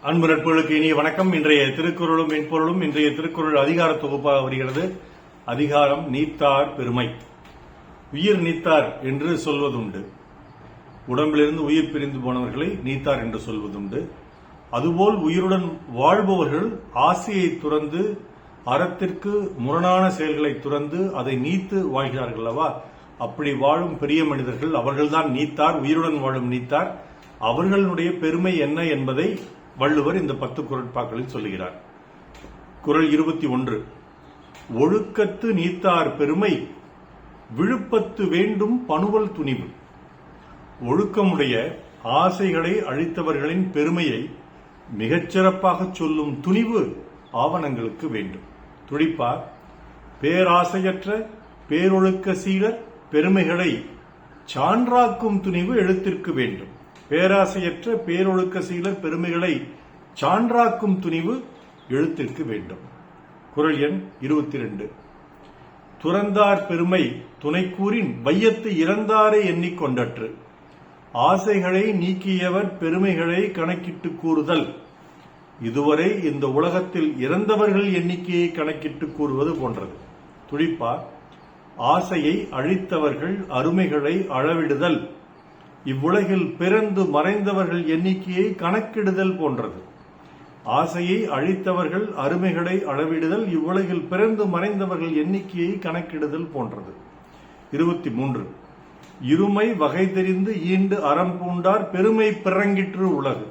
அன்பு நட்புகளுக்கு இனிய வணக்கம். இன்றைய திருக்குறளும் மென்பொருளும் இன்றைய திருக்குறள் அதிகார தொகுப்பாக வருகிறது. அதிகாரம் நீத்தார் பெருமை. உயிர் நீத்தார் என்று சொல்வதுண்டு. உடம்பிலிருந்து உயிர் பிரிந்து போனவர்களை நீத்தார் என்று சொல்வதுண்டு. அதுபோல் உயிருடன் வாழ்பவர்கள் ஆசையை துறந்து அறத்திற்கு முரணான செயல்களை துறந்து அதை நீத்து வாழ்கிறார்கள் அல்லவா? அப்படி வாழும் பெரிய மனிதர்கள் அவர்கள்தான் நீத்தார், உயிருடன் வாழும் நீத்தார். அவர்களுடைய பெருமை என்ன என்பதை வள்ளுவர் இந்த 10 குறட்பாக்களில் சொல்லுகிறார். குறள் 21. ஒழுக்கத்து நீத்தார் பெருமை விழுப்பத்து வேண்டும் பணுவல் துணிவு. ஒழுக்கமுடைய ஆசைகளை அழித்தவர்களின் பெருமையை மிகச்சிறப்பாக சொல்லும் துணிவு ஆவணங்களுக்கு வேண்டும். துடிப்பார் பேராசையற்ற பேரொழுக்க சீலர் பெருமைகளை சான்றாக்கும் துணிவு எழுத்திற்கு வேண்டும். பேராசையற்ற பேரொழுக்க சீலர் பெருமைகளை சான்றாக்கும் துணிவு எழுத்திற்கு வேண்டும். குறள் எண் 22. துறந்தார் பெருமை துணைக்கூறின் வையத்து இறந்தாரை எண்ணிக்கொண்டற்று. ஆசைகளை நீக்கியவர் பெருமைகளை கணக்கிட்டு கூறுதல். இதுவரை இந்த உலகத்தில் இறந்தவர்கள் எண்ணிக்கையை கணக்கிட்டு கூறுவது போன்றது. துடிப்பார் ஆசையை அழித்தவர்கள் அருமைகளை அளவிடுதல். இவ்வுலகில் பிறந்து மறைந்தவர்கள் எண்ணிக்கையை கணக்கிடுதல் போன்றது. ஆசையை அழித்தவர்கள் அருமைகளை அளவிடுதல் இவ்வுலகில் பிறந்து மறைந்தவர்கள் எண்ணிக்கையை கணக்கிடுதல் போன்றது. 23. இருமை வகை தெரிந்து ஈண்டு அறம் பூண்டார் பெருமை பிறங்கிற்று உலகு.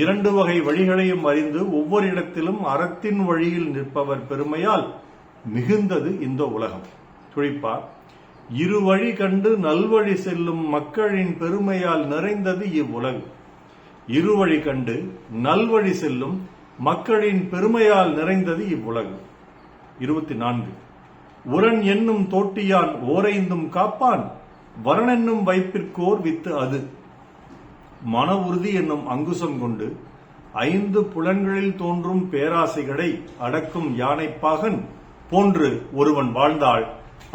2 வகை வழிகளையும் அறிந்து ஒவ்வொரு இடத்திலும் அறத்தின் வழியில் நிற்பவர் பெருமையால் மிகுந்தது இந்த உலகம். துழிப்பார் இருவழி கண்டு நல்வழி செல்லும் மக்களின் பெருமையால் நிறைந்தது இவ்வுலகு. இருவழி கண்டு நல்வழி செல்லும் மக்களின் பெருமையால் நிறைந்தது இவ்வுலகு. 24. உரன் என்னும் தோட்டியான் ஓரைந்தும் காப்பான் வரனென்னும் வைப்பிற்கோர் வித்து அது. மன உறுதி என்னும் அங்குசம் கொண்டு 5 புலன்களில் தோன்றும் பேராசைகளை அடக்கும் யானைப்பாகன் போன்று ஒருவன் வாழ்ந்தாள்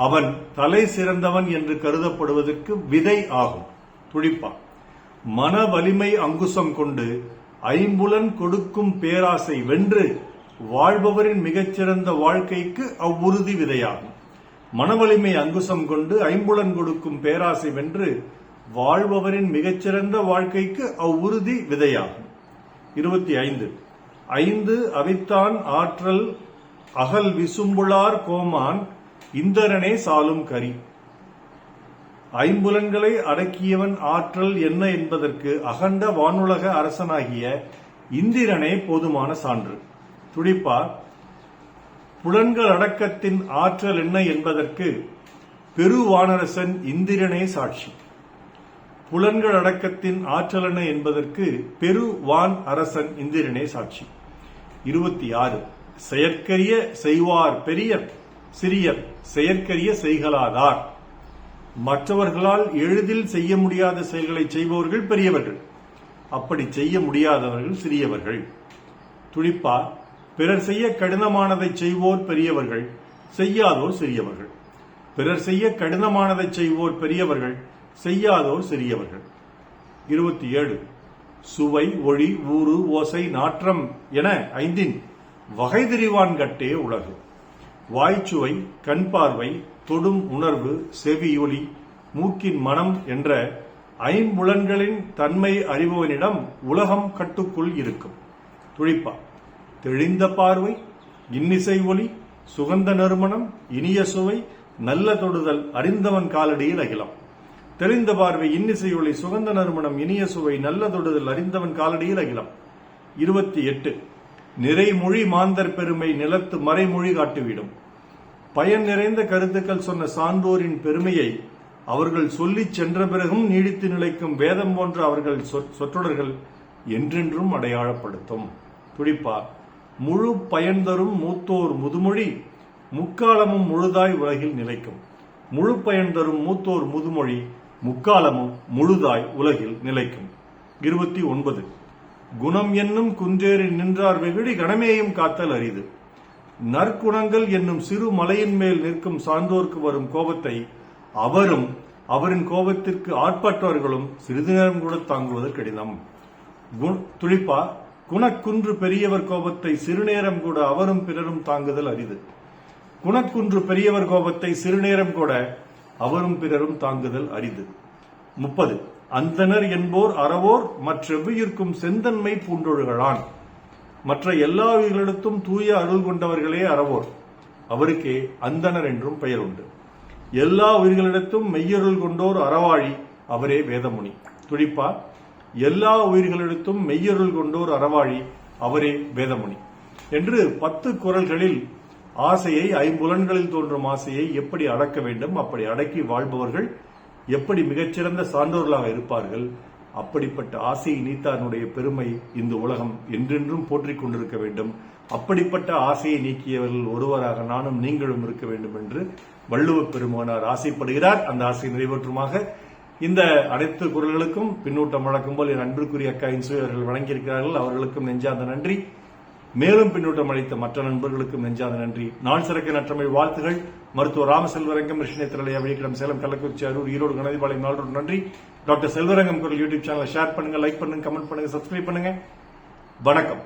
அவன் தலை சிறந்தவன் என்று கருதப்படுவதற்கு விதை ஆகும். துடிப்பான் மன வலிமை அங்குசம் கொண்டு 5 கொடுக்கும் பேராசை வென்று வாழ்பவரின் மிகச்சிறந்த வாழ்க்கைக்கு அவ்வுறுதி விதையாகும். மனவலிமை அங்குசம் கொண்டு 5 கொடுக்கும் பேராசை வென்று வாழ்பவரின் மிகச்சிறந்த வாழ்க்கைக்கு அவ்வுறுதி விதையாகும். 25. 5 அவித்தான் ஆற்றல் அகல் விசும்புளார் கோமான் இந்திரனே சாலும் கரி. 5 அடக்கியவன் ஆற்றல் என்ன என்பதற்கு அகண்ட வானுலக அரசனாகிய இந்திரனே போதுமான சான்று. துடிப்பார் புலன்கள் அடக்கத்தின் ஆற்றல் என்ன என்பதற்கு பெருவானரசன் இந்திரனே சாட்சி. புலன்கள் அடக்கத்தின் ஆற்றல் என்ன என்பதற்கு பெருவான் அரசன் இந்திரனே சாட்சி. 26. செயற்கரிய செய்வார் பெரியர் சிறியர் செயற்கரிய செய்கலாதார். மற்றவர்களால் எளிதில் செய்ய முடியாத செயல்களை செய்பவர்கள் பெரியவர்கள், அப்படி செய்ய முடியாதவர்கள் சிறியவர்கள். துடிப்பா பிறர் செய்ய கடினமானதை செய்வோர் பெரியவர்கள், செய்யாதோர் சிறியவர்கள். பிறர் செய்ய கடினமானதை செய்வோர் பெரியவர்கள், செய்யாதோர் சிறியவர்கள். 27. சுவை ஒளி ஊறு ஓசை நாற்றம் என 5 வகை தெரிவான் கட்டே உலகு. வாய்ச்சுவை கண் பார்வை தொடும் உணர்வு செவி ஒலி மூக்கின் மனம் என்ற 5 தன்மை அறிபவனிடம் உலகம் கட்டுக்குள் இருக்கும். துழிப்பா தெளிந்த பார்வை இன்னிசை ஒலி சுகந்த நறுமணம் இனிய சுவை நல்ல தொடுதல் அறிந்தவன் காலடியில் அகிலம். தெளிந்த பார்வை இன்னிசை ஒலி சுகந்த நறுமணம் இனிய சுவை நல்ல தொடுதல் அறிந்தவன் காலடியில் அகிலம். 28. நிறைமொழி மாந்தர் பெருமை நிலத்து மறைமொழி காட்டிவிடும். பயன் நிறைந்த கருத்துக்கள் சொன்ன சான்றோரின் பெருமையை அவர்கள் சொல்லிச் சென்ற பிறகும் நீடித்து நிலைக்கும் வேதம் போன்ற அவர்கள் சொற்றொடர்கள் என்றென்றும் அடையாளப்படுத்தும். துடிப்பா முழு பயன் தரும் மூத்தோர் முதுமொழி முக்காலமும் முழுதாய் உலகில் நிலைக்கும். முழு பயன் தரும் மூத்தோர் முதுமொழி முக்காலமும் முழுதாய் உலகில் நிலைக்கும். 29. குணம் என்னும் குன்றேறி நின்றார் வெகுடி கணமேயும் காத்தல் அரிது. நற்குணங்கள் என்னும் சிறு மலையின் மேல் நிற்கும் சான்றோர்க்கு வரும் கோபத்தை அவரும் அவரின் கோபத்திற்கு ஆட்பட்டவர்களும் சிறிது நேரம் கூட தாங்குவது கடினம். துளிப்பா குணக்குன்று பெரியவர் கோபத்தை சிறுநேரம் கூட அவரும் பிறரும் தாங்குதல் அரிது. குணக்குன்று பெரியவர் கோபத்தை சிறுநேரம் கூட அவரும் பிறரும் தாங்குதல் அரிது. 30. அந்தனர் என்போர் அறவோர் மற்றெவ்வுயிர்க்கும் செந்தன்மை பூண்டொழுகலான். மற்ற எல்லா உயிர்களிடத்தும் தூய அருள் கொண்டவர்களே அறவோர், அவருக்கே அந்தனர் என்றும் பெயர் உண்டு. எல்லா உயிர்களிடத்தும் மெய்யருள் கொண்டோர் அறவாழி, அவரே வேதமுனி. துடிப்பா, எல்லா உயிர்களிடத்தும் மெய்யருள் கொண்டோர் அறவாழி, அவரே வேதமுனி என்று 10 குறள்களில் ஆசையை, ஐம்புலன்களில் தோன்றும் ஆசையை எப்படி அடக்க வேண்டும், அப்படி அடக்கி வாழ்பவர்கள் எப்படி மிகச்சிறந்த சான்றோர்களாக இருப்பார்கள், அப்படிப்பட்ட ஆசையை நீத்தானுடைய பெருமை இந்த உலகம் என்றென்றும் போற்றிக் கொண்டிருக்க வேண்டும். அப்படிப்பட்ட ஆசையை நீக்கியவர்கள் ஒருவராக நானும் நீங்களும் இருக்க வேண்டும் என்று வள்ளுவ பெருமானார் ஆசைப்படுகிறார். அந்த ஆசையை நிறைவேற்றுமாக இந்த அனைத்து குரல்களுக்கும் பின்னூட்டம் வழங்கும் போல் என் அன்பிற்குரிய அக்கா இன்சுவை அவர்கள் வழங்கியிருக்கிறார்கள். அவர்களுக்கும் நெஞ்சார்ந்த நன்றி. மேலும் பின்னூட்டம் அளித்த மற்ற நண்பர்களுக்கும் நெஞ்சார்ந்த நன்றி. நாள் சிறக்க நற்றமிழ் வாழ்த்துகள். மருத்துவர் ராமசெல்வரங்கம், ரிஷினை திரளையா, விழிக்கிடம், சேலம், கள்ளக்குறிச்சி, அரூர், ஈரோடு, கணதிபாளையம், நாளோடு நன்றி. டாக்டர் செல்வரங்கம் குரல் யூடியூப் சேனலை ஷேர் பண்ணுங்க, லைக் பண்ணுங்க, கமெண்ட் பண்ணுங்க, சப்ஸ்கிரைப் பண்ணுங்க. வணக்கம்.